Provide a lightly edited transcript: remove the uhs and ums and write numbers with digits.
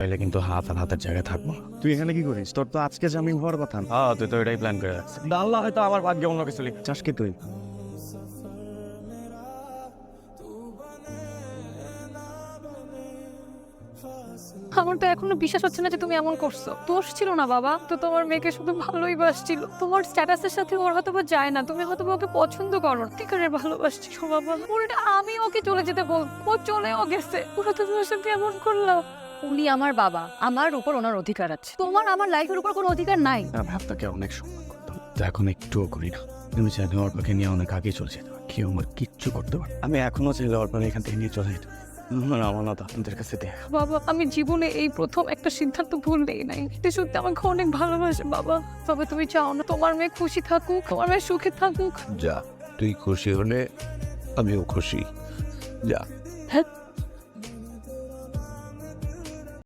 তাইলে কিন্তু হাত আর হাতের জায়গায় থাকবো না। তুই এখানে কি করিস? তোর তো আজকে জামিন হওয়ার কথা। হ্যাঁ, তুই তো এটাই প্ল্যান করে রাখছিস। আল্লাহ হয়তো আমার ভাগ্যে অন্য কিছু লিখে। চাস কি তুই? আমার তো এখনো বিশ্বাস হচ্ছে না যে তুমি এমন করছো। দোষ ছিল না বাবা, তো তোমার মেয়েকে শুধু ভালোই বাসছিল। তোমার স্ট্যাটাসের সাথে ওর হয়তো বা যায় না, তুমি হয়তো বা ওকে পছন্দ করো, ঠিক আছে ভালোবাসছিল বাবা। উল্টা আমি ওকে চলে যেতে বল, ও চলেও গেছে। ওরা তো তোমার সাথে এমন করলো। উনি আমার বাবা, আমার উপর ওনার অধিকার আছে, তোমার আমার লাইফের উপর কোনো অধিকার নাই। আমি আপনাকে অনেক সম্মান করতাম, তো এখন একটুও করি না। তুমি চাইলে অর্পকে নিয়ে অনেক আগে চলে যেতে পারো, কেউ আমার কিচ্ছু করতে পারে। আমি এখনো চাইলে অর্পকে এখান থেকে নিয়ে চলে যেতে পারি। আমার আমানত আপনাদের কাছে দেখ। বাবা, আমি জীবনে এই প্রথম একটা সিদ্ধান্ত ভুল নেই নাই। এটা সত্যি আমাকে অনেক ভালোবাসে বাবা। তবে তুমি চাও না তোমার মেয়ে খুশি থাকুক, তোমার মেয়ে সুখে থাকুক? যা, তুই খুশি হলে আমিও খুশি। যা। হ্যাঁ।